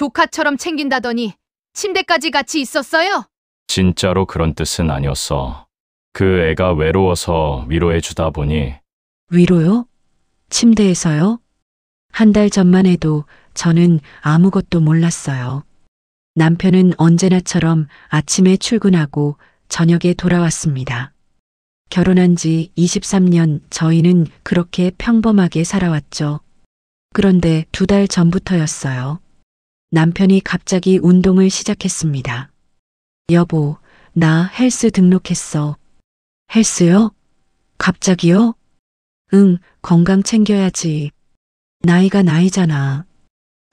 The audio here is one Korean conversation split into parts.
조카처럼 챙긴다더니 침대까지 같이 있었어요? 진짜로 그런 뜻은 아니었어. 그 애가 외로워서 위로해 주다 보니 위로요? 침대에서요? 한 달 전만 해도 저는 아무것도 몰랐어요. 남편은 언제나처럼 아침에 출근하고 저녁에 돌아왔습니다. 결혼한 지 23년 저희는 그렇게 평범하게 살아왔죠. 그런데 2달 전부터였어요. 남편이 갑자기 운동을 시작했습니다. 여보, 나 헬스 등록했어. 헬스요? 갑자기요? 응, 건강 챙겨야지. 나이가 나이잖아.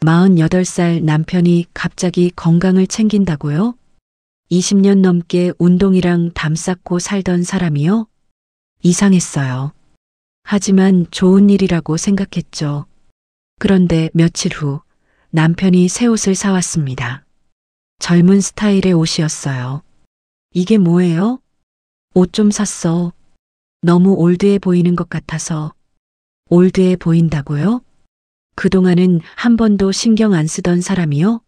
48살 남편이 갑자기 건강을 챙긴다고요? 20년 넘게 운동이랑 담 쌓고 살던 사람이요? 이상했어요. 하지만 좋은 일이라고 생각했죠. 그런데 며칠 후 남편이 새 옷을 사왔습니다. 젊은 스타일의 옷이었어요. 이게 뭐예요? 옷 좀 샀어. 너무 올드해 보이는 것 같아서. 올드해 보인다고요? 그동안은 한 번도 신경 안 쓰던 사람이요?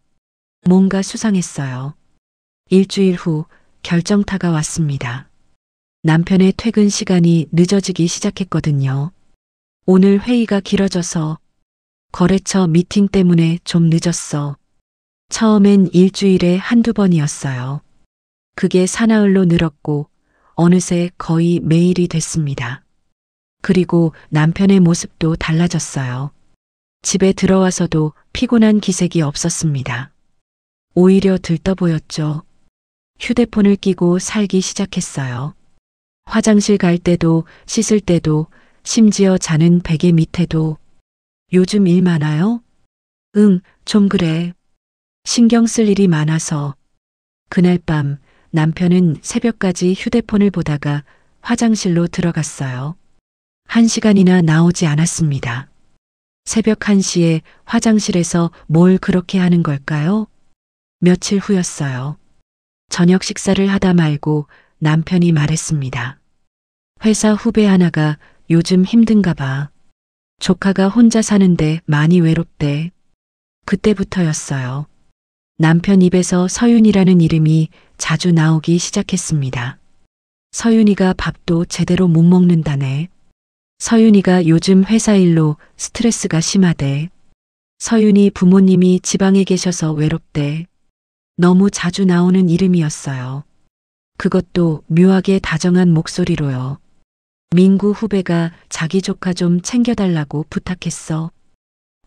뭔가 수상했어요. 일주일 후 결정타가 왔습니다. 남편의 퇴근 시간이 늦어지기 시작했거든요. 오늘 회의가 길어져서 거래처 미팅 때문에 좀 늦었어. 처음엔 일주일에 한두 번이었어요. 그게 사나흘로 늘었고 어느새 거의 매일이 됐습니다. 그리고 남편의 모습도 달라졌어요. 집에 들어와서도 피곤한 기색이 없었습니다. 오히려 들떠 보였죠. 휴대폰을 끼고 살기 시작했어요. 화장실 갈 때도 씻을 때도 심지어 자는 베개 밑에도. 요즘 일 많아요? 응, 좀 그래. 신경 쓸 일이 많아서. 그날 밤 남편은 새벽까지 휴대폰을 보다가 화장실로 들어갔어요. 1시간이나 나오지 않았습니다. 새벽 1시에 화장실에서 뭘 그렇게 하는 걸까요? 며칠 후였어요. 저녁 식사를 하다 말고 남편이 말했습니다. 회사 후배 하나가 요즘 힘든가 봐. 조카가 혼자 사는데 많이 외롭대. 그때부터였어요. 남편 입에서 서윤이라는 이름이 자주 나오기 시작했습니다. 서윤이가 밥도 제대로 못 먹는다네. 서윤이가 요즘 회사 일로 스트레스가 심하대. 서윤이 부모님이 지방에 계셔서 외롭대. 너무 자주 나오는 이름이었어요. 그것도 묘하게 다정한 목소리로요. 민구 후배가 자기 조카 좀 챙겨달라고 부탁했어.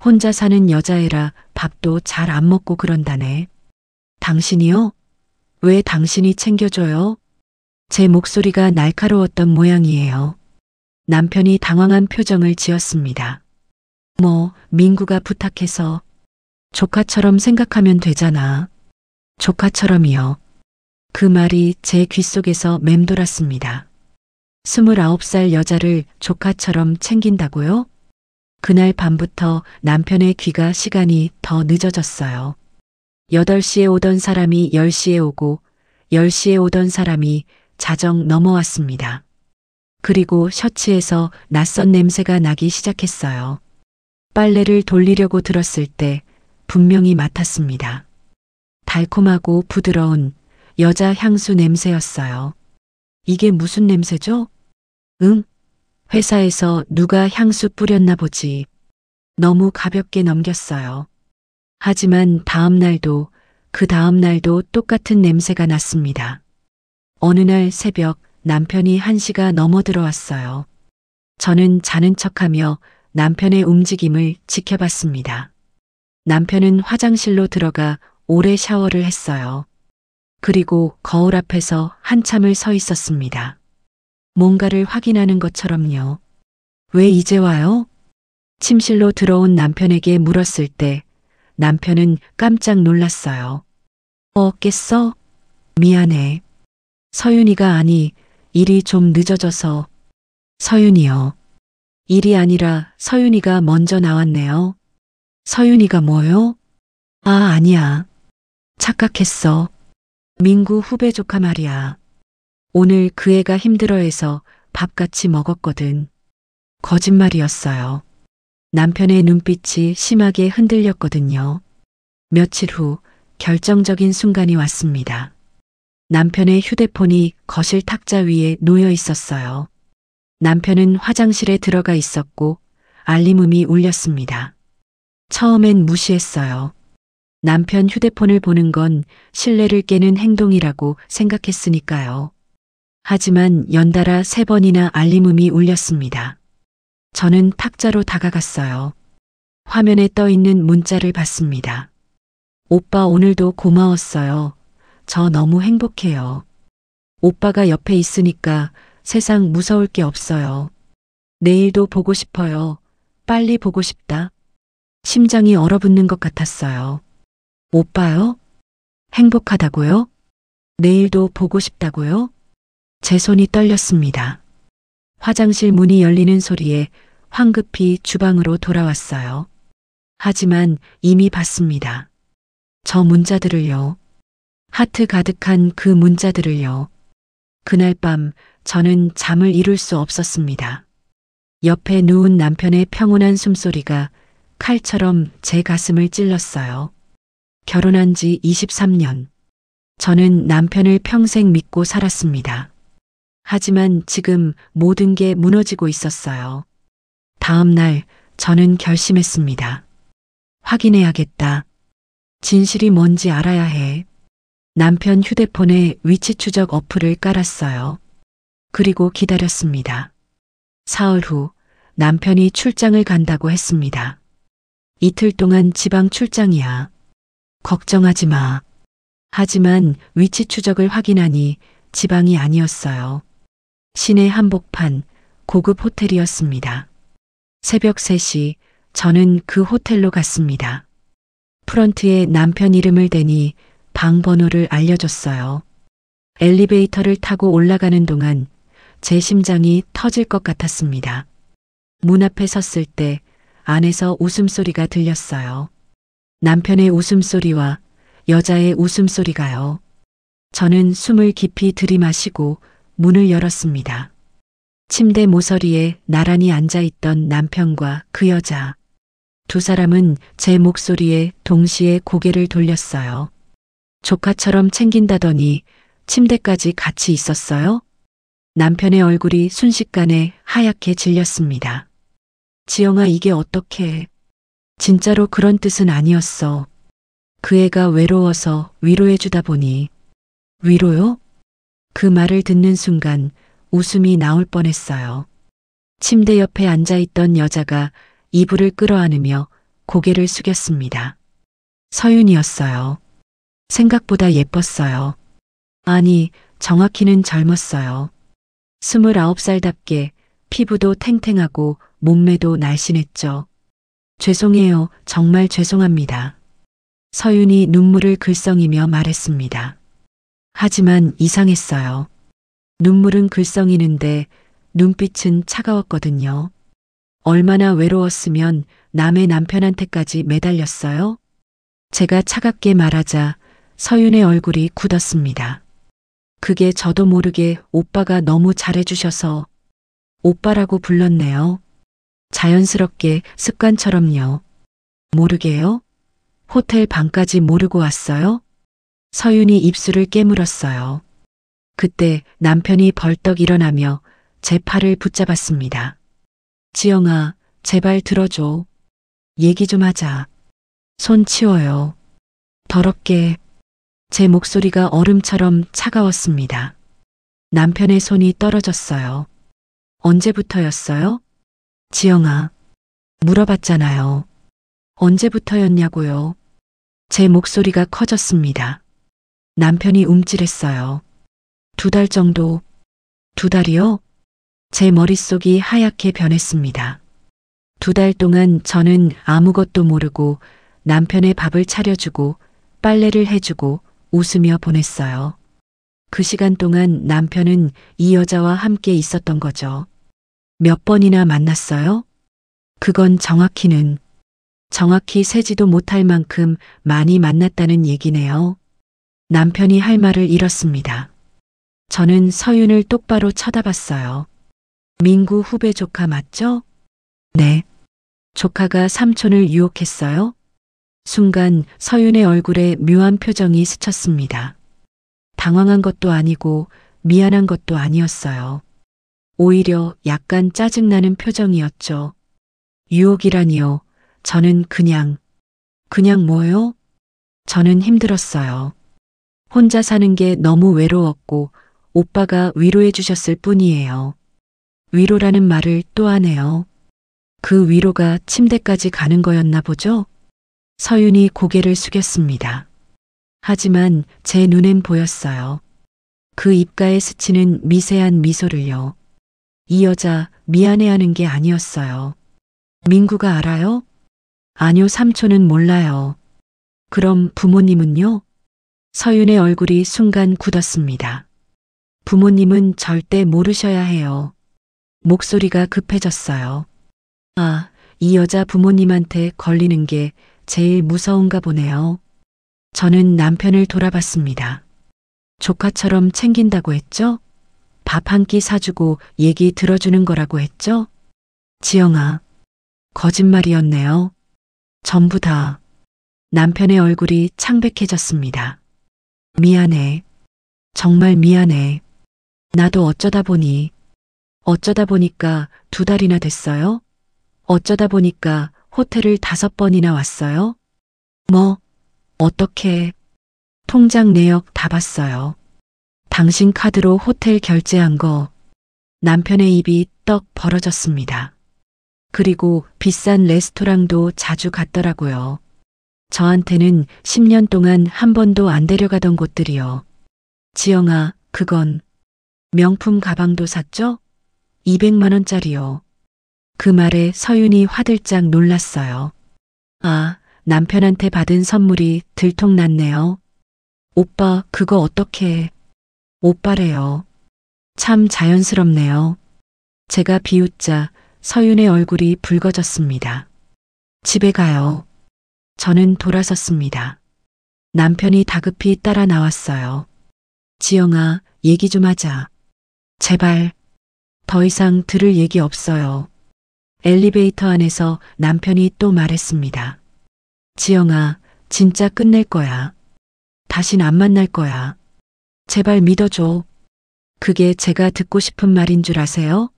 혼자 사는 여자애라 밥도 잘 안 먹고 그런다네. 당신이요? 왜 당신이 챙겨줘요? 제 목소리가 날카로웠던 모양이에요. 남편이 당황한 표정을 지었습니다. 민구가 부탁해서. 조카처럼 생각하면 되잖아. 조카처럼이요. 그 말이 제 귓속에서 맴돌았습니다. 29살 여자를 조카처럼 챙긴다고요? 그날 밤부터 남편의 귀가 시간이 더 늦어졌어요. 8시에 오던 사람이 10시에 오고 10시에 오던 사람이 자정 넘어왔습니다. 그리고 셔츠에서 낯선 냄새가 나기 시작했어요. 빨래를 돌리려고 들었을 때 분명히 맡았습니다. 달콤하고 부드러운 여자 향수 냄새였어요. 이게 무슨 냄새죠? 응? 회사에서 누가 향수 뿌렸나 보지. 너무 가볍게 넘겼어요. 하지만 다음 날도 그 다음 날도 똑같은 냄새가 났습니다. 어느 날 새벽 남편이 1시가 넘어 들어왔어요. 저는 자는 척하며 남편의 움직임을 지켜봤습니다. 남편은 화장실로 들어가 오래 샤워를 했어요. 그리고 거울 앞에서 한참을 서 있었습니다. 뭔가를 확인하는 것처럼요. 왜 이제 와요? 침실로 들어온 남편에게 물었을 때 남편은 깜짝 놀랐어요. 깼어? 미안해. 서윤이가 아니, 일이 좀 늦어져서. 서윤이요. 일이 아니라 서윤이가 먼저 나왔네요. 서윤이가 뭐요? 아니야. 착각했어. 민구 후배 조카 말이야. 오늘 그 애가 힘들어해서 밥 같이 먹었거든. 거짓말이었어요. 남편의 눈빛이 심하게 흔들렸거든요. 며칠 후 결정적인 순간이 왔습니다. 남편의 휴대폰이 거실 탁자 위에 놓여 있었어요. 남편은 화장실에 들어가 있었고 알림음이 울렸습니다. 처음엔 무시했어요. 남편 휴대폰을 보는 건 신뢰를 깨는 행동이라고 생각했으니까요. 하지만 연달아 3번이나 알림음이 울렸습니다. 저는 탁자로 다가갔어요. 화면에 떠 있는 문자를 봤습니다. 오빠 오늘도 고마웠어요. 저 너무 행복해요. 오빠가 옆에 있으니까 세상 무서울 게 없어요. 내일도 보고 싶어요. 빨리 보고 싶다. 심장이 얼어붙는 것 같았어요. 오빠요? 행복하다고요? 내일도 보고 싶다고요? 제 손이 떨렸습니다. 화장실 문이 열리는 소리에 황급히 주방으로 돌아왔어요. 하지만 이미 봤습니다. 저 문자들을요. 하트 가득한 그 문자들을요. 그날 밤 저는 잠을 이룰 수 없었습니다. 옆에 누운 남편의 평온한 숨소리가 칼처럼 제 가슴을 찔렀어요. 결혼한 지 23년. 저는 남편을 평생 믿고 살았습니다. 하지만 지금 모든 게 무너지고 있었어요. 다음 날 저는 결심했습니다. 확인해야겠다. 진실이 뭔지 알아야 해. 남편 휴대폰에 위치 추적 어플을 깔았어요. 그리고 기다렸습니다. 사흘 후 남편이 출장을 간다고 했습니다. 이틀 동안 지방 출장이야. 걱정하지 마. 하지만 위치 추적을 확인하니 지방이 아니었어요. 시내 한복판 고급 호텔이었습니다. 새벽 3시 저는 그 호텔로 갔습니다. 프런트에 남편 이름을 대니 방 번호를 알려줬어요. 엘리베이터를 타고 올라가는 동안 제 심장이 터질 것 같았습니다. 문 앞에 섰을 때 안에서 웃음소리가 들렸어요. 남편의 웃음소리와 여자의 웃음소리가요. 저는 숨을 깊이 들이마시고 문을 열었습니다. 침대 모서리에 나란히 앉아있던 남편과 그 여자. 두 사람은 제 목소리에 동시에 고개를 돌렸어요. 조카처럼 챙긴다더니 침대까지 같이 있었어요? 남편의 얼굴이 순식간에 하얗게 질렸습니다. 지영아, 이게 어떻게? 진짜로 그런 뜻은 아니었어. 그 애가 외로워서 위로해주다 보니. 위로요? 그 말을 듣는 순간 웃음이 나올 뻔했어요. 침대 옆에 앉아있던 여자가 이불을 끌어안으며 고개를 숙였습니다. 서윤이었어요. 생각보다 예뻤어요. 아니, 정확히는 젊었어요. 29살답게 피부도 탱탱하고 몸매도 날씬했죠. 죄송해요. 정말 죄송합니다. 서윤이 눈물을 글썽이며 말했습니다. 하지만 이상했어요. 눈물은 글썽이는데 눈빛은 차가웠거든요. 얼마나 외로웠으면 남의 남편한테까지 매달렸어요? 제가 차갑게 말하자 서윤의 얼굴이 굳었습니다. 그게 저도 모르게 오빠가 너무 잘해주셔서 오빠라고 불렀네요. 자연스럽게 습관처럼요. 모르게요? 호텔 방까지 모르고 왔어요? 서윤이 입술을 깨물었어요. 그때 남편이 벌떡 일어나며 제 팔을 붙잡았습니다. 지영아, 제발 들어줘. 얘기 좀 하자. 손 치워요. 더럽게. 제 목소리가 얼음처럼 차가웠습니다. 남편의 손이 떨어졌어요. 언제부터였어요? 지영아, 물어봤잖아요. 언제부터였냐고요? 제 목소리가 커졌습니다. 남편이 움찔했어요. 2달 정도. 2달이요? 제 머릿속이 하얗게 변했습니다. 2달 동안 저는 아무것도 모르고 남편의 밥을 차려주고 빨래를 해주고 웃으며 보냈어요. 그 시간 동안 남편은 이 여자와 함께 있었던 거죠. 몇 번이나 만났어요? 그건 정확히 세지도 못할 만큼 많이 만났다는 얘기네요. 남편이 할 말을 잃었습니다. 저는 서윤을 똑바로 쳐다봤어요. 민구 후배 조카 맞죠? 네. 조카가 삼촌을 유혹했어요? 순간 서윤의 얼굴에 묘한 표정이 스쳤습니다. 당황한 것도 아니고 미안한 것도 아니었어요. 오히려 약간 짜증나는 표정이었죠. 유혹이라니요. 저는 그냥 뭐요? 저는 힘들었어요. 혼자 사는 게 너무 외로웠고 오빠가 위로해 주셨을 뿐이에요. 위로라는 말을 또 하네요. 그 위로가 침대까지 가는 거였나 보죠? 서윤이 고개를 숙였습니다. 하지만 제 눈엔 보였어요. 그 입가에 스치는 미세한 미소를요. 이 여자 미안해하는 게 아니었어요. 민구가 알아요? 아니요, 삼촌은 몰라요. 그럼 부모님은요? 서윤의 얼굴이 순간 굳었습니다. 부모님은 절대 모르셔야 해요. 목소리가 급해졌어요. 아, 이 여자 부모님한테 걸리는 게 제일 무서운가 보네요. 저는 남편을 돌아봤습니다. 조카처럼 챙긴다고 했죠? 밥 한 끼 사주고 얘기 들어주는 거라고 했죠? 지영아, 거짓말이었네요. 전부 다. 남편의 얼굴이 창백해졌습니다. 미안해. 정말 미안해. 나도 어쩌다 보니까 2달이나 됐어요? 어쩌다 보니까 호텔을 5번이나 왔어요? 뭐, 어떻게? 통장 내역 다 봤어요. 당신 카드로 호텔 결제한 거. 남편의 입이 떡 벌어졌습니다. 그리고 비싼 레스토랑도 자주 갔더라고요. 저한테는 10년 동안 한 번도 안 데려가던 곳들이요. 지영아, 그건 명품 가방도 샀죠? 200만 원짜리요. 그 말에 서윤이 화들짝 놀랐어요. 아, 남편한테 받은 선물이 들통났네요. 오빠, 그거 어떻게? 오빠래요. 참 자연스럽네요. 제가 비웃자 서윤의 얼굴이 붉어졌습니다. 집에 가요. 저는 돌아섰습니다. 남편이 다급히 따라 나왔어요. 지영아, 얘기 좀 하자. 제발. 더 이상 들을 얘기 없어요. 엘리베이터 안에서 남편이 또 말했습니다. 지영아, 진짜 끝낼 거야. 다신 안 만날 거야. 제발 믿어줘. 그게 제가 듣고 싶은 말인 줄 아세요?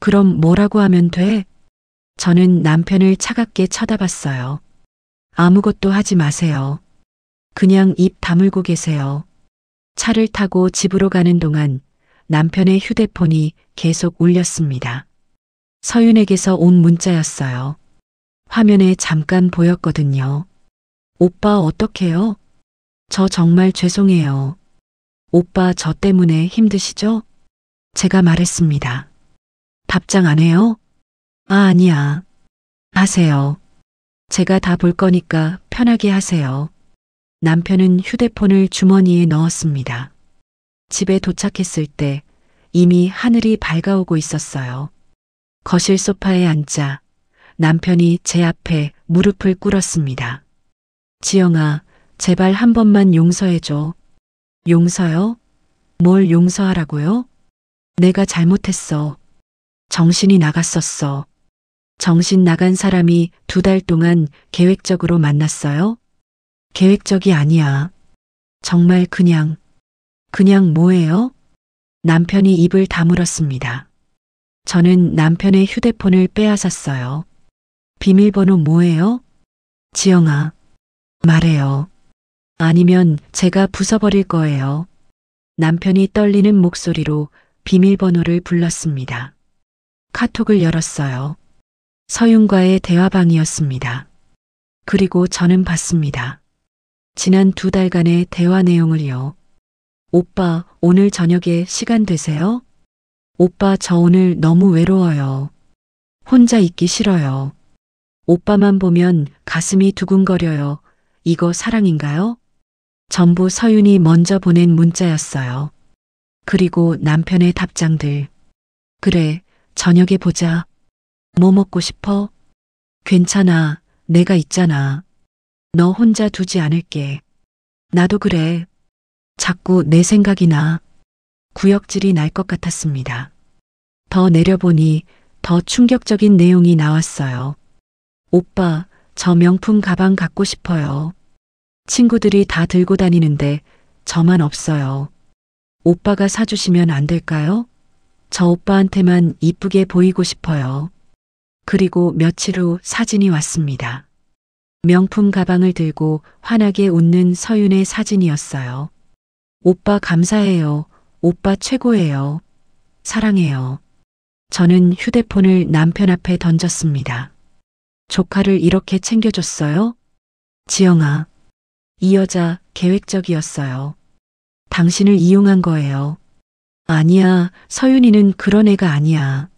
그럼 뭐라고 하면 돼? 저는 남편을 차갑게 쳐다봤어요. 아무것도 하지 마세요. 그냥 입 다물고 계세요. 차를 타고 집으로 가는 동안 남편의 휴대폰이 계속 울렸습니다. 서윤에게서 온 문자였어요. 화면에 잠깐 보였거든요. 오빠 어떡해요? 저 정말 죄송해요. 오빠 저 때문에 힘드시죠? 제가 말했습니다. 답장 안 해요? 아, 아니야. 하세요. 제가 다 볼 거니까 편하게 하세요. 남편은 휴대폰을 주머니에 넣었습니다. 집에 도착했을 때 이미 하늘이 밝아오고 있었어요. 거실 소파에 앉자 남편이 제 앞에 무릎을 꿇었습니다. 지영아, 제발 한 번만 용서해줘. 용서요? 뭘 용서하라고요? 내가 잘못했어. 정신이 나갔었어. 정신 나간 사람이 2달 동안 계획적으로 만났어요? 계획적이 아니야. 정말 그냥 뭐예요? 남편이 입을 다물었습니다. 저는 남편의 휴대폰을 빼앗았어요. 비밀번호 뭐예요? 지영아, 말해요. 아니면 제가 부숴버릴 거예요. 남편이 떨리는 목소리로 비밀번호를 불렀습니다. 카톡을 열었어요. 서윤과의 대화방이었습니다. 그리고 저는 봤습니다. 지난 2달간의 대화 내용을요. 오빠, 오늘 저녁에 시간 되세요? 오빠, 저 오늘 너무 외로워요. 혼자 있기 싫어요. 오빠만 보면 가슴이 두근거려요. 이거 사랑인가요? 전부 서윤이 먼저 보낸 문자였어요. 그리고 남편의 답장들. 그래, 저녁에 보자. 뭐 먹고 싶어? 괜찮아, 내가 있잖아. 너 혼자 두지 않을게. 나도 그래. 자꾸 내 생각이 나. 구역질이 날 것 같았습니다. 더 내려보니 더 충격적인 내용이 나왔어요. 오빠, 저 명품 가방 갖고 싶어요. 친구들이 다 들고 다니는데 저만 없어요. 오빠가 사주시면 안 될까요? 저 오빠한테만 이쁘게 보이고 싶어요. 그리고 며칠 후 사진이 왔습니다. 명품 가방을 들고 환하게 웃는 서윤의 사진이었어요. 오빠 감사해요. 오빠 최고예요. 사랑해요. 저는 휴대폰을 남편 앞에 던졌습니다. 조카를 이렇게 챙겨줬어요? 지영아, 이 여자 계획적이었어요. 당신을 이용한 거예요. 아니야, 서윤이는 그런 애가 아니야.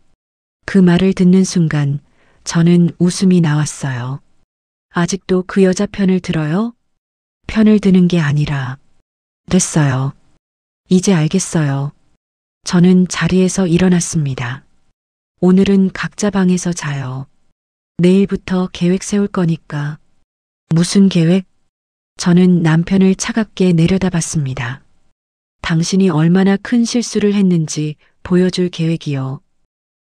그 말을 듣는 순간 저는 웃음이 나왔어요. 아직도 그 여자 편을 들어요? 편을 드는 게 아니라 됐어요. 이제 알겠어요. 저는 자리에서 일어났습니다. 오늘은 각자 방에서 자요. 내일부터 계획 세울 거니까. 무슨 계획? 저는 남편을 차갑게 내려다봤습니다. 당신이 얼마나 큰 실수를 했는지 보여줄 계획이요.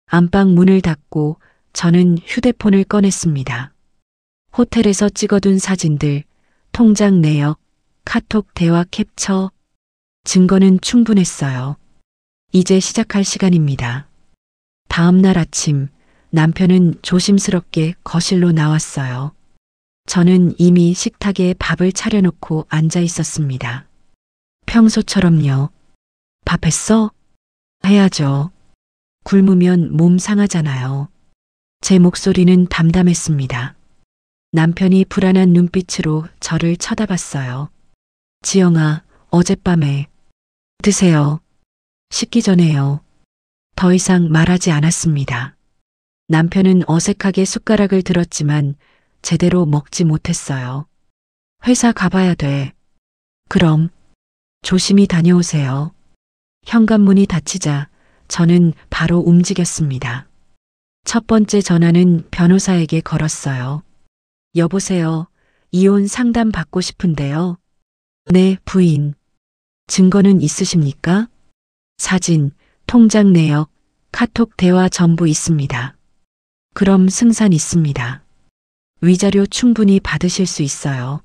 안방 문을 닫고 저는 휴대폰을 꺼냈습니다. 호텔에서 찍어둔 사진들, 통장 내역, 카톡 대화 캡처, 증거는 충분했어요. 이제 시작할 시간입니다. 다음 날 아침, 남편은 조심스럽게 거실로 나왔어요. 저는 이미 식탁에 밥을 차려놓고 앉아 있었습니다. 평소처럼요. 밥 했어? 해야죠. 굶으면 몸 상하잖아요. 제 목소리는 담담했습니다. 남편이 불안한 눈빛으로 저를 쳐다봤어요. 지영아, 어젯밤에 드세요. 식기 전에요. 더 이상 말하지 않았습니다. 남편은 어색하게 숟가락을 들었지만 제대로 먹지 못했어요. 회사 가봐야 돼. 그럼 조심히 다녀오세요. 현관문이 닫히자 저는 바로 움직였습니다. 첫 번째 전화는 변호사에게 걸었어요. 여보세요. 이혼 상담 받고 싶은데요. 네, 부인. 증거는 있으십니까? 사진, 통장 내역, 카톡 대화 전부 있습니다. 그럼 승산 있습니다. 위자료 충분히 받으실 수 있어요.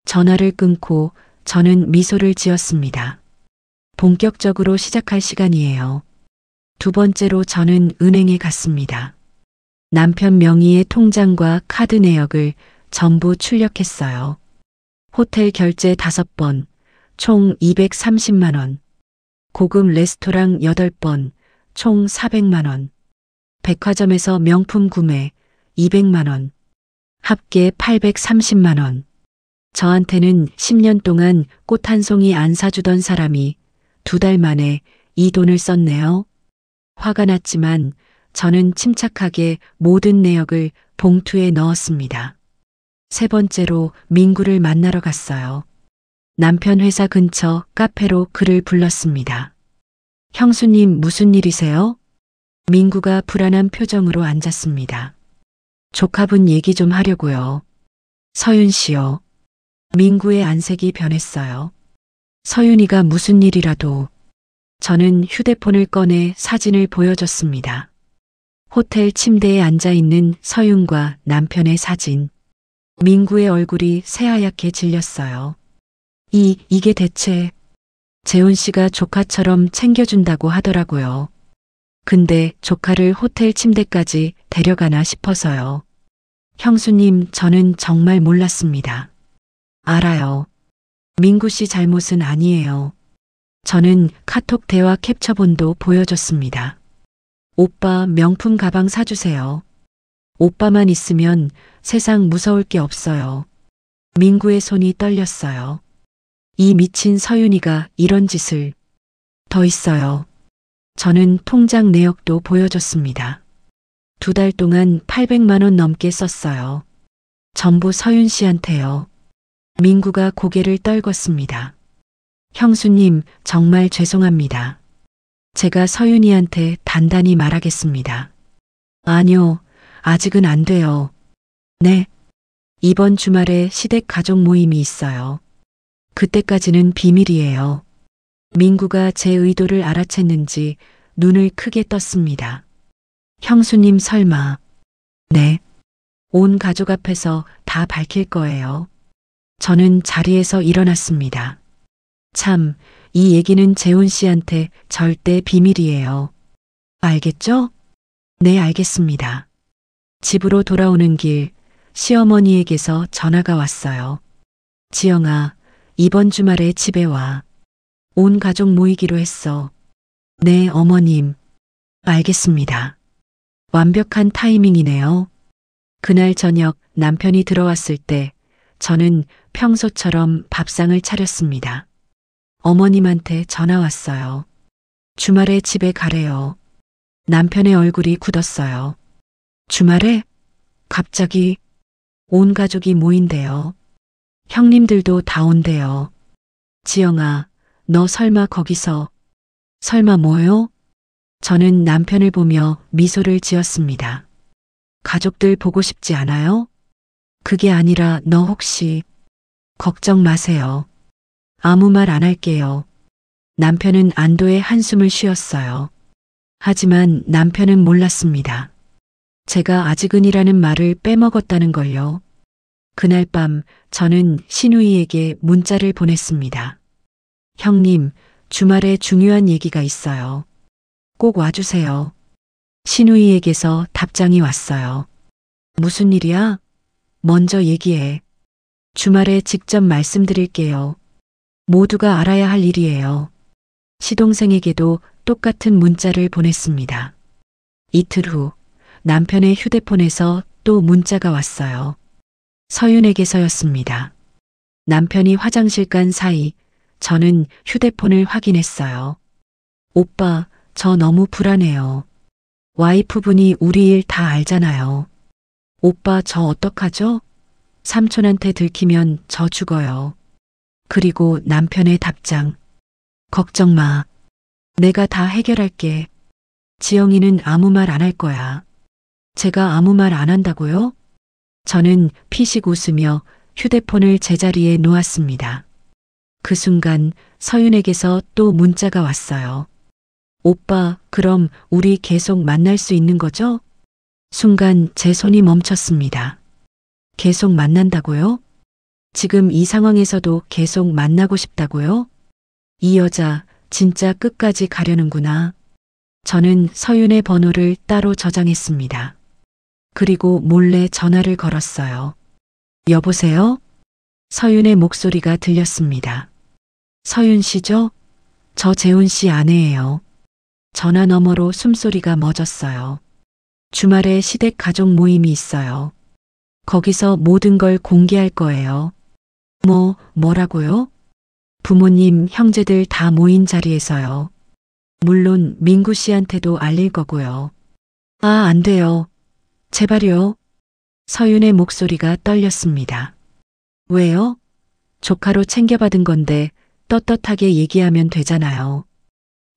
전화를 끊고 저는 미소를 지었습니다. 본격적으로 시작할 시간이에요. 두 번째로 저는 은행에 갔습니다. 남편 명의의 통장과 카드 내역을 전부 출력했어요. 호텔 결제 5번, 총 230만 원. 고급 레스토랑 8번, 총 400만 원. 백화점에서 명품 구매 200만 원. 합계 830만 원. 저한테는 10년 동안 꽃 한 송이 안 사주던 사람이 2달 만에 이 돈을 썼네요. 화가 났지만 저는 침착하게 모든 내역을 봉투에 넣었습니다. 세 번째로 민구를 만나러 갔어요. 남편 회사 근처 카페로 그를 불렀습니다. 형수님 무슨 일이세요? 민구가 불안한 표정으로 앉았습니다. 조카분 얘기 좀 하려고요. 서윤 씨요. 민구의 안색이 변했어요. 서윤이가 무슨 일이라도. 저는 휴대폰을 꺼내 사진을 보여줬습니다. 호텔 침대에 앉아 있는 서윤과 남편의 사진. 민구의 얼굴이 새하얗게 질렸어요. 이게 대체 재훈 씨가 조카처럼 챙겨준다고 하더라고요. 근데 조카를 호텔 침대까지 데려가나 싶어서요. 형수님, 저는 정말 몰랐습니다. 알아요. 민구 씨 잘못은 아니에요. 저는 카톡 대화 캡처본도 보여줬습니다. 오빠 명품 가방 사주세요. 오빠만 있으면 세상 무서울 게 없어요. 민구의 손이 떨렸어요. 이 미친 서윤이가 이런 짓을. 더 있어요. 저는 통장 내역도 보여줬습니다. 2달 동안 800만 원 넘게 썼어요. 전부 서윤 씨한테요. 민구가 고개를 떨궜습니다. 형수님, 정말 죄송합니다. 제가 서윤이한테 단단히 말하겠습니다. 아니요, 아직은 안 돼요. 네. 이번 주말에 시댁 가족 모임이 있어요. 그때까지는 비밀이에요. 민구가 제 의도를 알아챘는지 눈을 크게 떴습니다. 형수님 설마. 네. 온 가족 앞에서 다 밝힐 거예요. 저는 자리에서 일어났습니다. 참, 이 얘기는 재훈 씨한테 절대 비밀이에요. 알겠죠? 네, 알겠습니다. 집으로 돌아오는 길, 시어머니에게서 전화가 왔어요. 지영아, 이번 주말에 집에 와. 온 가족 모이기로 했어. 네, 어머님. 알겠습니다. 완벽한 타이밍이네요. 그날 저녁 남편이 들어왔을 때 저는 평소처럼 밥상을 차렸습니다. 어머님한테 전화 왔어요. 주말에 집에 가래요. 남편의 얼굴이 굳었어요. 주말에? 갑자기 온 가족이 모인대요. 형님들도 다 온대요. 지영아, 너 설마 거기서? 설마 뭐요? 저는 남편을 보며 미소를 지었습니다. 가족들 보고 싶지 않아요? 그게 아니라 너 혹시 걱정 마세요. 아무 말 안 할게요. 남편은 안도의 한숨을 쉬었어요. 하지만 남편은 몰랐습니다. 제가 아직은이라는 말을 빼먹었다는 걸요. 그날 밤 저는 신우이에게 문자를 보냈습니다. 형님, 주말에 중요한 얘기가 있어요. 꼭 와주세요. 신우이에게서 답장이 왔어요. 무슨 일이야? 먼저 얘기해. 주말에 직접 말씀드릴게요. 모두가 알아야 할 일이에요. 시동생에게도 똑같은 문자를 보냈습니다. 이틀 후 남편의 휴대폰에서 또 문자가 왔어요. 서윤에게서였습니다. 남편이 화장실 간 사이 저는 휴대폰을 확인했어요. 오빠, 저 너무 불안해요. 와이프분이 우리 일 다 알잖아요. 오빠, 저 어떡하죠? 삼촌한테 들키면 저 죽어요. 그리고 남편의 답장. 걱정 마. 내가 다 해결할게. 지영이는 아무 말 안 할 거야. 제가 아무 말 안 한다고요? 저는 피식 웃으며 휴대폰을 제자리에 놓았습니다. 그 순간 서윤에게서 또 문자가 왔어요. 오빠, 그럼 우리 계속 만날 수 있는 거죠? 순간 제 손이 멈췄습니다. 계속 만난다고요? 지금 이 상황에서도 계속 만나고 싶다고요? 이 여자 진짜 끝까지 가려는구나. 저는 서윤의 번호를 따로 저장했습니다. 그리고 몰래 전화를 걸었어요. 여보세요? 서윤의 목소리가 들렸습니다. 서윤 씨죠? 저 재훈 씨 아내예요. 전화 너머로 숨소리가 멎었어요. 주말에 시댁 가족 모임이 있어요. 거기서 모든 걸 공개할 거예요. 뭐라고요? 부모님, 형제들 다 모인 자리에서요. 물론 민구 씨한테도 알릴 거고요. 아, 안 돼요. 제발요. 서윤의 목소리가 떨렸습니다. 왜요? 조카로 챙겨받은 건데 떳떳하게 얘기하면 되잖아요.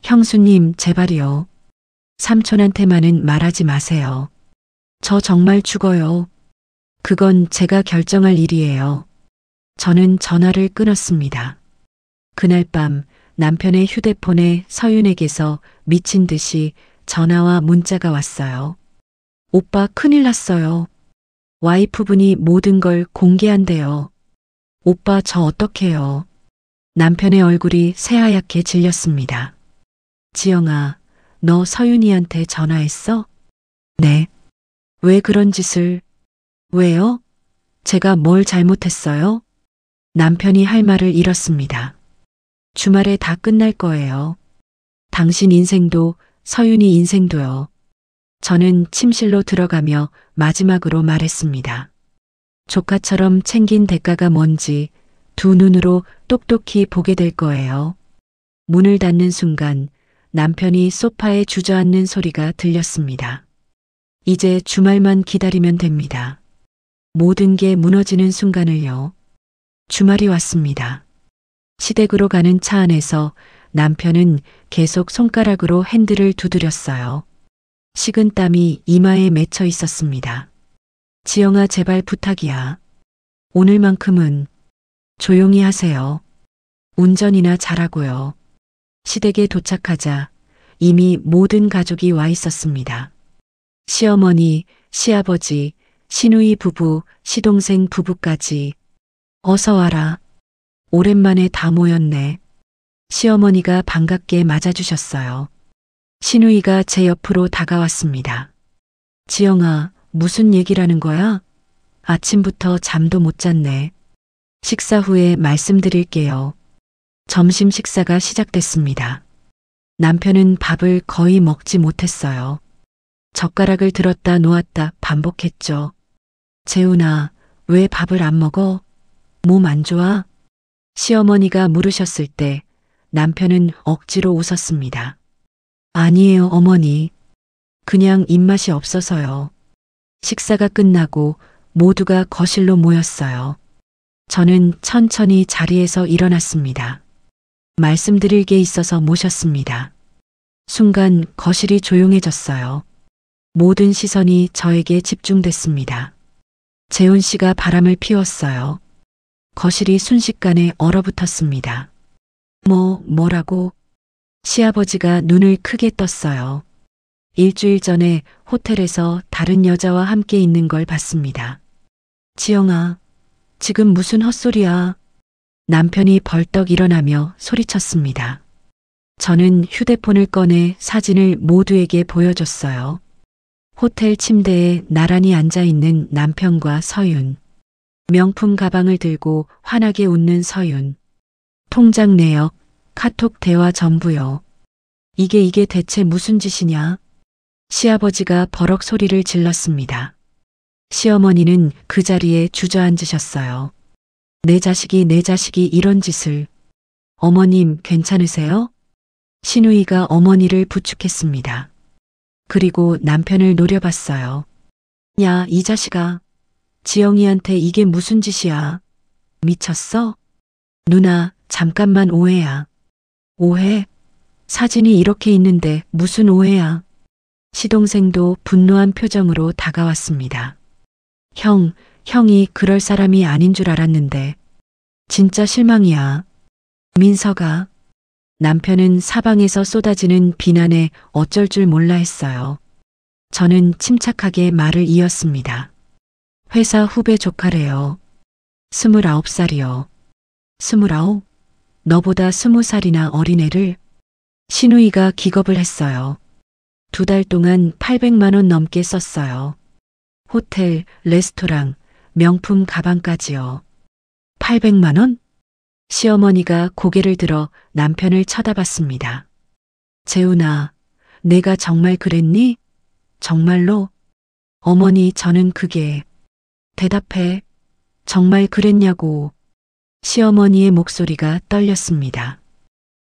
형수님, 제발이요. 삼촌한테만은 말하지 마세요. 저 정말 죽어요. 그건 제가 결정할 일이에요. 저는 전화를 끊었습니다. 그날 밤 남편의 휴대폰에 서윤에게서 미친 듯이 전화와 문자가 왔어요. 오빠, 큰일 났어요. 와이프분이 모든 걸 공개한대요. 오빠, 저 어떡해요. 남편의 얼굴이 새하얗게 질렸습니다. 지영아, 너 서윤이한테 전화했어? 네. 왜 그런 짓을? 왜요? 제가 뭘 잘못했어요? 남편이 할 말을 잃었습니다. 주말에 다 끝날 거예요. 당신 인생도 서윤이 인생도요. 저는 침실로 들어가며 마지막으로 말했습니다. 조카처럼 챙긴 대가가 뭔지 두 눈으로 똑똑히 보게 될 거예요. 문을 닫는 순간 남편이 소파에 주저앉는 소리가 들렸습니다. 이제 주말만 기다리면 됩니다. 모든 게 무너지는 순간을요. 주말이 왔습니다. 시댁으로 가는 차 안에서 남편은 계속 손가락으로 핸들을 두드렸어요. 식은 땀이 이마에 맺혀 있었습니다. 지영아, 제발 부탁이야. 오늘만큼은 조용히 하세요. 운전이나 잘하고요. 시댁에 도착하자 이미 모든 가족이 와 있었습니다. 시어머니, 시아버지, 시누이 부부, 시동생 부부까지. 어서 와라. 오랜만에 다 모였네. 시어머니가 반갑게 맞아주셨어요. 시누이가 제 옆으로 다가왔습니다. 지영아, 무슨 얘기라는 거야? 아침부터 잠도 못 잤네. 식사 후에 말씀드릴게요. 점심 식사가 시작됐습니다. 남편은 밥을 거의 먹지 못했어요. 젓가락을 들었다 놓았다 반복했죠. 재훈아, 왜 밥을 안 먹어? 몸 안 좋아? 시어머니가 물으셨을 때 남편은 억지로 웃었습니다. 아니에요, 어머니. 그냥 입맛이 없어서요. 식사가 끝나고 모두가 거실로 모였어요. 저는 천천히 자리에서 일어났습니다. 말씀드릴 게 있어서 모셨습니다. 순간 거실이 조용해졌어요. 모든 시선이 저에게 집중됐습니다. 재훈 씨가 바람을 피웠어요. 거실이 순식간에 얼어붙었습니다. 뭐라고? 시아버지가 눈을 크게 떴어요. 일주일 전에 호텔에서 다른 여자와 함께 있는 걸 봤습니다. 지영아, 지금 무슨 헛소리야? 남편이 벌떡 일어나며 소리쳤습니다. 저는 휴대폰을 꺼내 사진을 모두에게 보여줬어요. 호텔 침대에 나란히 앉아있는 남편과 서윤. 명품 가방을 들고 환하게 웃는 서윤. 통장 내역, 카톡 대화 전부요. 이게 대체 무슨 짓이냐? 시아버지가 버럭 소리를 질렀습니다. 시어머니는 그 자리에 주저앉으셨어요. 내 자식이 이런 짓을. 어머님 괜찮으세요? 시누이가 어머니를 부축했습니다. 그리고 남편을 노려봤어요. 야, 이 자식아. 지영이한테 이게 무슨 짓이야? 미쳤어? 누나, 잠깐만 오해야. 오해? 사진이 이렇게 있는데 무슨 오해야? 시동생도 분노한 표정으로 다가왔습니다. 형이 그럴 사람이 아닌 줄 알았는데. 진짜 실망이야. 민서가. 남편은 사방에서 쏟아지는 비난에 어쩔 줄 몰라 했어요. 저는 침착하게 말을 이었습니다. 회사 후배 조카래요. 29살이요. 29? 너보다 20살이나 어린 애를? 시누이가 기겁을 했어요. 2달 동안 800만 원 넘게 썼어요. 호텔, 레스토랑, 명품 가방까지요. 800만 원? 시어머니가 고개를 들어 남편을 쳐다봤습니다. 재훈아, 내가 정말 그랬니? 정말로? 어머니, 저는 그게. 대답해. 정말 그랬냐고. 시어머니의 목소리가 떨렸습니다.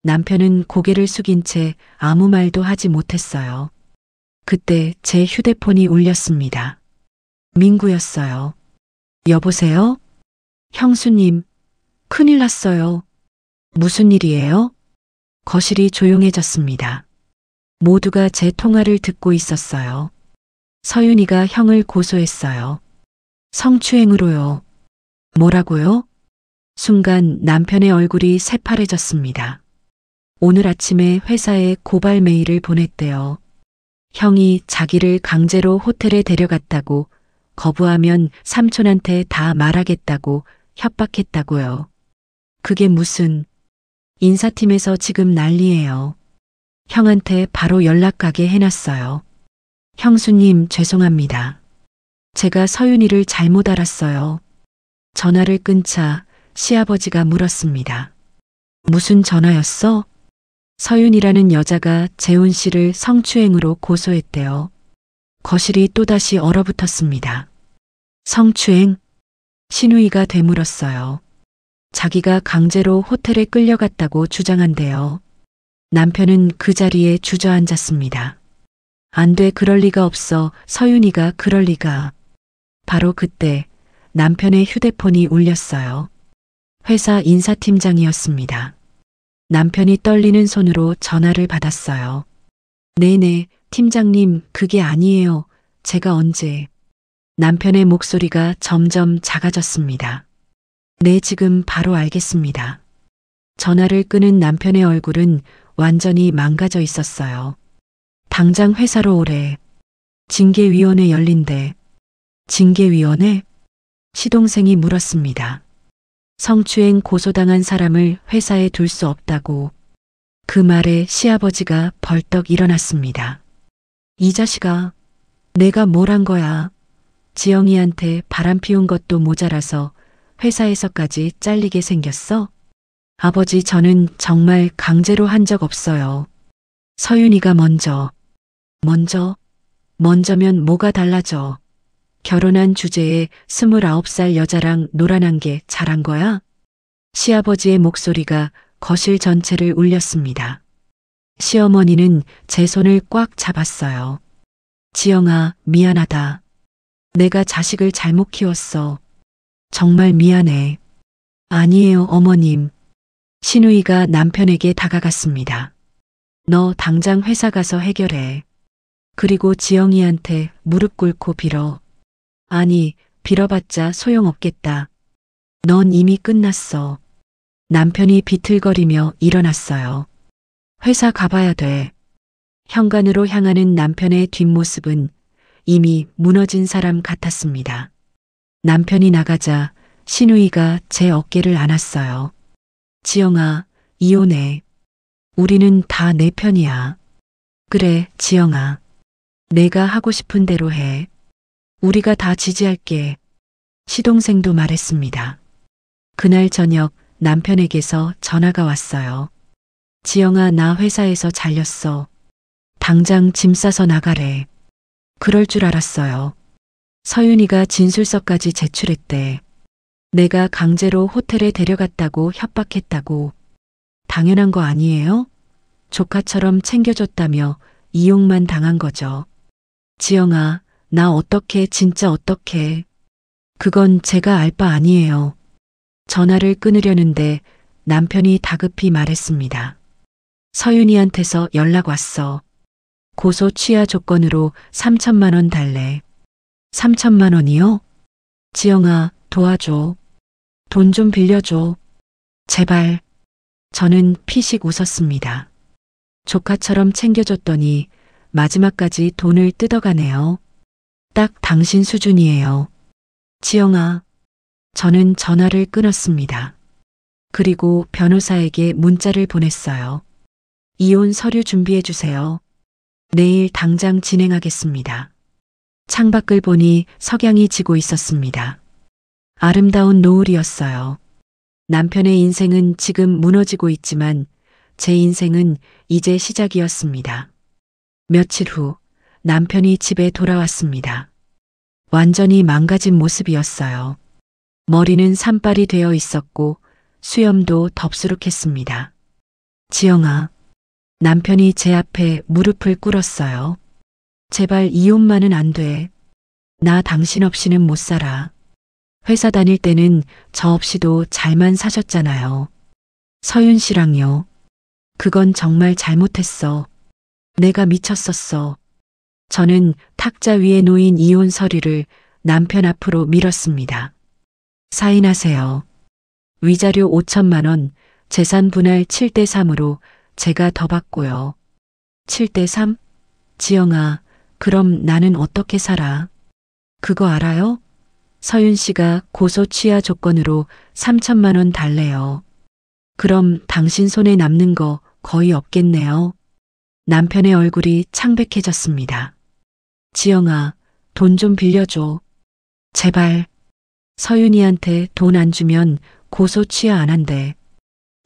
남편은 고개를 숙인 채 아무 말도 하지 못했어요. 그때 제 휴대폰이 울렸습니다. 민구였어요. 여보세요? 형수님, 큰일 났어요. 무슨 일이에요? 거실이 조용해졌습니다. 모두가 제 통화를 듣고 있었어요. 서윤이가 형을 고소했어요. 성추행으로요. 뭐라고요? 순간 남편의 얼굴이 새파래졌습니다. 오늘 아침에 회사에 고발 메일을 보냈대요. 형이 자기를 강제로 호텔에 데려갔다고, 거부하면 삼촌한테 다 말하겠다고 협박했다고요. 그게 무슨. 인사팀에서 지금 난리예요. 형한테 바로 연락 가게 해놨어요. 형수님, 죄송합니다. 제가 서윤이를 잘못 알았어요. 전화를 끊자 시아버지가 물었습니다. 무슨 전화였어? 서윤이라는 여자가 재훈 씨를 성추행으로 고소했대요. 거실이 또다시 얼어붙었습니다. 성추행? 시누이가 되물었어요. 자기가 강제로 호텔에 끌려갔다고 주장한대요. 남편은 그 자리에 주저앉았습니다. 안 돼, 그럴 리가 없어. 서윤이가 그럴 리가. 바로 그때 남편의 휴대폰이 울렸어요. 회사 인사팀장이었습니다. 남편이 떨리는 손으로 전화를 받았어요. 네네, 팀장님, 그게 아니에요. 제가 언제. 남편의 목소리가 점점 작아졌습니다. 네, 지금 바로 알겠습니다. 전화를 끊은 남편의 얼굴은 완전히 망가져 있었어요. 당장 회사로 오래. 징계위원회 열린대. 징계위원회? 시동생이 물었습니다. 성추행 고소당한 사람을 회사에 둘 수 없다고. 그 말에 시아버지가 벌떡 일어났습니다. 이 자식아, 내가 뭘 한 거야? 지영이한테 바람 피운 것도 모자라서 회사에서까지 잘리게 생겼어? 아버지, 저는 정말 강제로 한 적 없어요. 서윤이가 먼저면 뭐가 달라져? 결혼한 주제에 29살 여자랑 놀아난 게 잘한 거야? 시아버지의 목소리가 거실 전체를 울렸습니다. 시어머니는 제 손을 꽉 잡았어요. 지영아, 미안하다. 내가 자식을 잘못 키웠어. 정말 미안해. 아니에요, 어머님. 신우이가 남편에게 다가갔습니다. 너 당장 회사 가서 해결해. 그리고 지영이한테 무릎 꿇고 빌어. 아니, 빌어봤자 소용없겠다. 넌 이미 끝났어. 남편이 비틀거리며 일어났어요. 회사 가봐야 돼. 현관으로 향하는 남편의 뒷모습은 이미 무너진 사람 같았습니다. 남편이 나가자 신우이가 제 어깨를 안았어요. 지영아, 이혼해. 우리는 다 내 편이야. 그래, 지영아. 내가 하고 싶은 대로 해. 우리가 다 지지할게. 시동생도 말했습니다. 그날 저녁 남편에게서 전화가 왔어요. 지영아, 나 회사에서 잘렸어. 당장 짐 싸서 나가래. 그럴 줄 알았어요. 서윤이가 진술서까지 제출했대. 내가 강제로 호텔에 데려갔다고 협박했다고. 당연한 거 아니에요? 조카처럼 챙겨줬다며 이용만 당한 거죠. 지영아, 나 어떡해, 진짜 어떡해. 그건 제가 알 바 아니에요. 전화를 끊으려는데 남편이 다급히 말했습니다. 서윤이한테서 연락 왔어. 고소 취하 조건으로 3천만 원 달래. 3천만 원이요? 지영아, 도와줘. 돈 좀 빌려줘. 제발. 저는 피식 웃었습니다. 조카처럼 챙겨줬더니 마지막까지 돈을 뜯어가네요. 딱 당신 수준이에요. 지영아. 저는 전화를 끊었습니다. 그리고 변호사에게 문자를 보냈어요. 이혼 서류 준비해 주세요. 내일 당장 진행하겠습니다. 창밖을 보니 석양이 지고 있었습니다. 아름다운 노을이었어요. 남편의 인생은 지금 무너지고 있지만 제 인생은 이제 시작이었습니다. 며칠 후 남편이 집에 돌아왔습니다. 완전히 망가진 모습이었어요. 머리는 산발이 되어 있었고 수염도 덥수룩했습니다. 지영아. 남편이 제 앞에 무릎을 꿇었어요. 제발 이혼만은 안 돼. 나 당신 없이는 못 살아. 회사 다닐 때는 저 없이도 잘만 사셨잖아요. 서윤 씨랑요. 그건 정말 잘못했어. 내가 미쳤었어. 저는 탁자 위에 놓인 이혼 서류를 남편 앞으로 밀었습니다. 사인하세요. 위자료 5천만 원, 재산 분할 7대 3으로 제가 더 받고요. 7대 3? 지영아, 그럼 나는 어떻게 살아? 그거 알아요? 서윤 씨가 고소 취하 조건으로 3천만 원 달래요. 그럼 당신 손에 남는 거 거의 없겠네요. 남편의 얼굴이 창백해졌습니다. 지영아, 돈 좀 빌려줘. 제발. 서윤이한테 돈 안 주면 고소 취하 안 한대.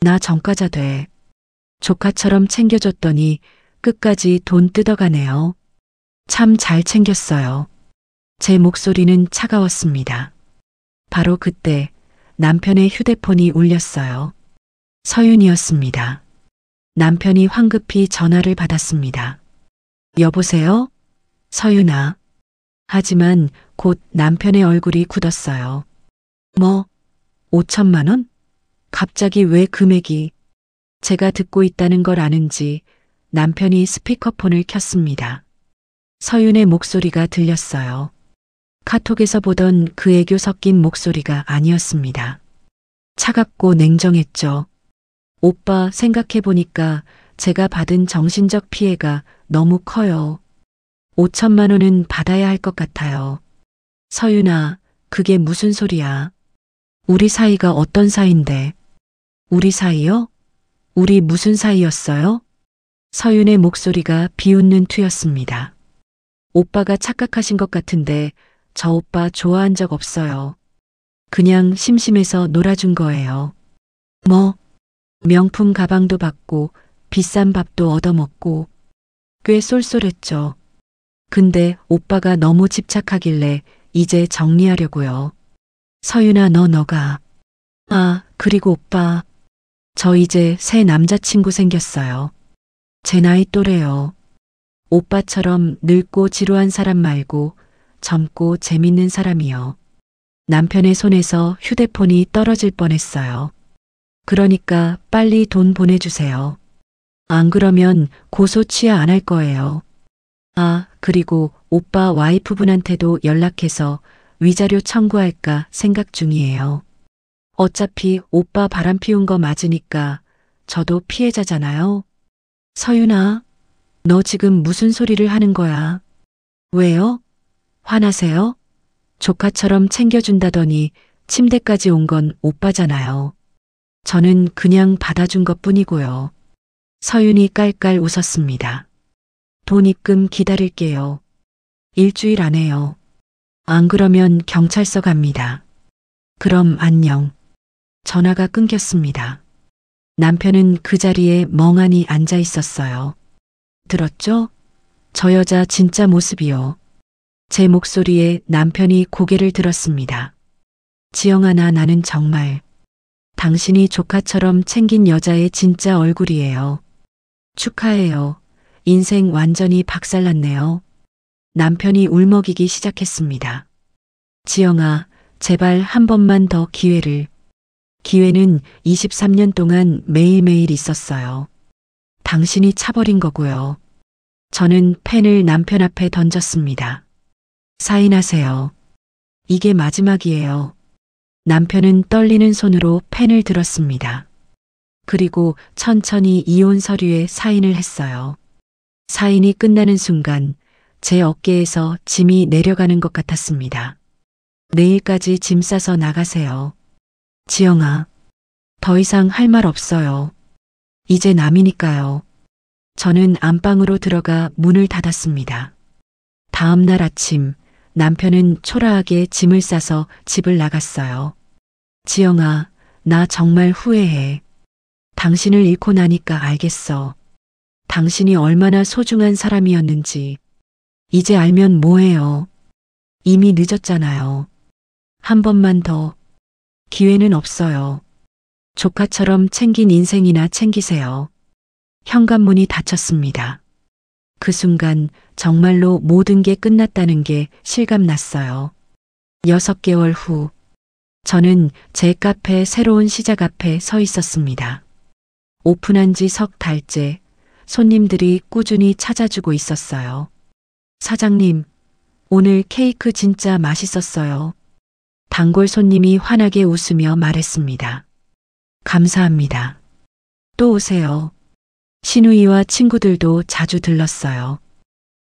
나 전과자 돼. 조카처럼 챙겨줬더니 끝까지 돈 뜯어가네요. 참 잘 챙겼어요. 제 목소리는 차가웠습니다. 바로 그때 남편의 휴대폰이 울렸어요. 서윤이었습니다. 남편이 황급히 전화를 받았습니다. 여보세요? 서윤아. 하지만 곧 남편의 얼굴이 굳었어요. 뭐? 5천만 원? 갑자기 왜 금액이? 제가 듣고 있다는 걸 아는지 남편이 스피커폰을 켰습니다. 서윤의 목소리가 들렸어요. 카톡에서 보던 그 애교 섞인 목소리가 아니었습니다. 차갑고 냉정했죠. 오빠, 생각해보니까 제가 받은 정신적 피해가 너무 커요. 5천만 원은 받아야 할 것 같아요. 서윤아, 그게 무슨 소리야? 우리 사이가 어떤 사이인데? 우리 사이요? 우리 무슨 사이였어요? 서윤의 목소리가 비웃는 투였습니다. 오빠가 착각하신 것 같은데 저 오빠 좋아한 적 없어요. 그냥 심심해서 놀아준 거예요. 뭐, 명품 가방도 받고 비싼 밥도 얻어먹고 꽤 쏠쏠했죠. 근데 오빠가 너무 집착하길래 이제 정리하려고요. 서윤아, 너가. 아, 그리고 오빠. 저 이제 새 남자친구 생겼어요. 제 나이 또래요. 오빠처럼 늙고 지루한 사람 말고 젊고 재밌는 사람이요. 남편의 손에서 휴대폰이 떨어질 뻔했어요. 그러니까 빨리 돈 보내주세요. 안 그러면 고소 취하 안 할 거예요. 아, 그리고 오빠 와이프분한테도 연락해서 위자료 청구할까 생각 중이에요. 어차피 오빠 바람 피운 거 맞으니까 저도 피해자잖아요. 서윤아, 너 지금 무슨 소리를 하는 거야? 왜요? 화나세요? 조카처럼 챙겨준다더니 침대까지 온 건 오빠잖아요. 저는 그냥 받아준 것 뿐이고요. 서윤이 깔깔 웃었습니다. 돈 입금 기다릴게요. 일주일 안에요. 안 그러면 경찰서 갑니다. 그럼 안녕. 전화가 끊겼습니다. 남편은 그 자리에 멍하니 앉아 있었어요. 들었죠? 저 여자 진짜 모습이요. 제 목소리에 남편이 고개를 들었습니다. 지영아, 나는 정말 당신이 조카처럼 챙긴 여자의 진짜 얼굴이에요. 축하해요. 인생 완전히 박살났네요. 남편이 울먹이기 시작했습니다. 지영아, 제발 한 번만 더 기회를. 기회는 23년 동안 매일매일 있었어요. 당신이 차버린 거고요. 저는 펜을 남편 앞에 던졌습니다. 사인하세요. 이게 마지막이에요. 남편은 떨리는 손으로 펜을 들었습니다. 그리고 천천히 이혼 서류에 사인을 했어요. 사인이 끝나는 순간 제 어깨에서 짐이 내려가는 것 같았습니다. 내일까지 짐 싸서 나가세요. 지영아, 더 이상 할 말 없어요. 이제 남이니까요. 저는 안방으로 들어가 문을 닫았습니다. 다음 날 아침 남편은 초라하게 짐을 싸서 집을 나갔어요. 지영아, 나 정말 후회해. 당신을 잃고 나니까 알겠어. 당신이 얼마나 소중한 사람이었는지. 이제 알면 뭐해요. 이미 늦었잖아요. 한 번만 더. 기회는 없어요. 조카처럼 챙긴 인생이나 챙기세요. 현관문이 닫혔습니다. 그 순간 정말로 모든 게 끝났다는 게 실감났어요. 6개월 후, 저는 제 카페 새로운 시작 앞에 서 있었습니다. 오픈한 지 석 달째 손님들이 꾸준히 찾아주고 있었어요. 사장님, 오늘 케이크 진짜 맛있었어요. 단골 손님이 환하게 웃으며 말했습니다. 감사합니다. 또 오세요. 시누이와 친구들도 자주 들렀어요.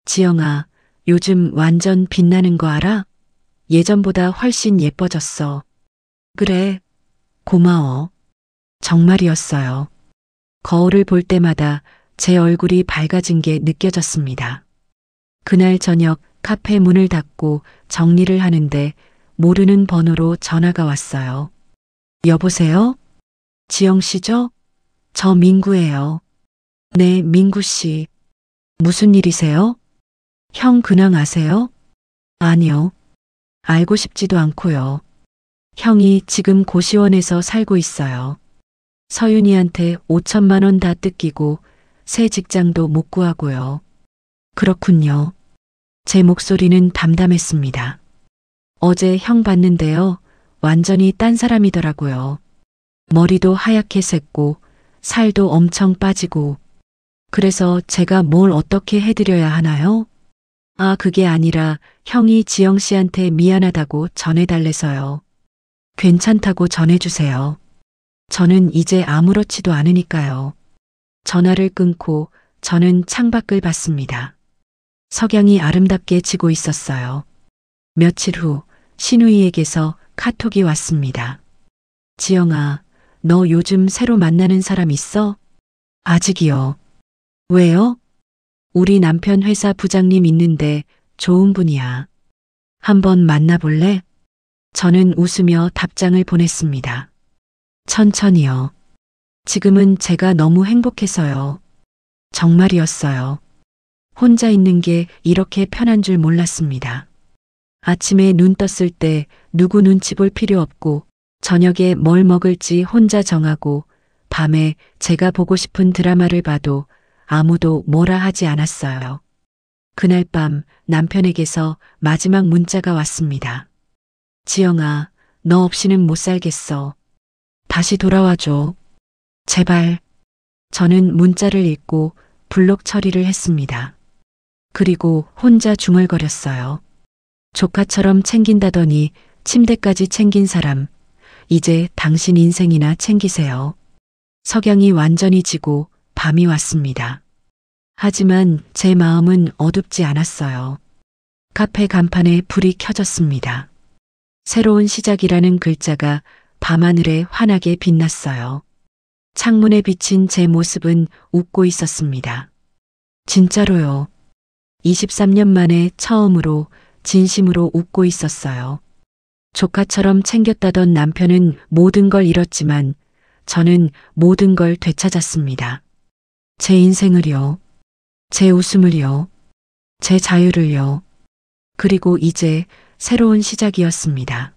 지영아, 요즘 완전 빛나는 거 알아? 예전보다 훨씬 예뻐졌어. 그래, 고마워. 정말이었어요. 거울을 볼 때마다 제 얼굴이 밝아진 게 느껴졌습니다. 그날 저녁 카페 문을 닫고 정리를 하는데 모르는 번호로 전화가 왔어요. 여보세요? 지영 씨죠? 저 민구예요. 네, 민구 씨. 무슨 일이세요? 형 근황 아세요? 아니요. 알고 싶지도 않고요. 형이 지금 고시원에서 살고 있어요. 서윤이한테 5천만 원 다 뜯기고 새 직장도 못 구하고요. 그렇군요. 제 목소리는 담담했습니다. 어제 형 봤는데요. 완전히 딴 사람이더라고요. 머리도 하얗게 샜고 살도 엄청 빠지고. 그래서 제가 뭘 어떻게 해드려야 하나요? 아, 그게 아니라 형이 지영 씨한테 미안하다고 전해달래서요. 괜찮다고 전해주세요. 저는 이제 아무렇지도 않으니까요. 전화를 끊고 저는 창밖을 봤습니다. 석양이 아름답게 지고 있었어요. 며칠 후 신우이에게서 카톡이 왔습니다. 지영아, 너 요즘 새로 만나는 사람 있어? 아직이요. 왜요? 우리 남편 회사 부장님 있는데 좋은 분이야. 한번 만나볼래? 저는 웃으며 답장을 보냈습니다. 천천히요. 지금은 제가 너무 행복해서요. 정말이었어요. 혼자 있는 게 이렇게 편한 줄 몰랐습니다. 아침에 눈 떴을 때 누구 눈치 볼 필요 없고, 저녁에 뭘 먹을지 혼자 정하고, 밤에 제가 보고 싶은 드라마를 봐도 아무도 뭐라 하지 않았어요. 그날 밤 남편에게서 마지막 문자가 왔습니다. 지영아, 너 없이는 못 살겠어. 다시 돌아와줘. 제발. 저는 문자를 읽고 블록 처리를 했습니다. 그리고 혼자 중얼거렸어요. 조카처럼 챙긴다더니 침대까지 챙긴 사람, 이제 당신 인생이나 챙기세요. 석양이 완전히 지고 밤이 왔습니다. 하지만 제 마음은 어둡지 않았어요. 카페 간판에 불이 켜졌습니다. 새로운 시작이라는 글자가 밤하늘에 환하게 빛났어요. 창문에 비친 제 모습은 웃고 있었습니다. 진짜로요. 23년 만에 처음으로 진심으로 웃고 있었어요. 조카처럼 챙겼다던 남편은 모든 걸 잃었지만 저는 모든 걸 되찾았습니다. 제 인생을요. 제 웃음을요. 제 자유를요. 그리고 이제 새로운 시작이었습니다.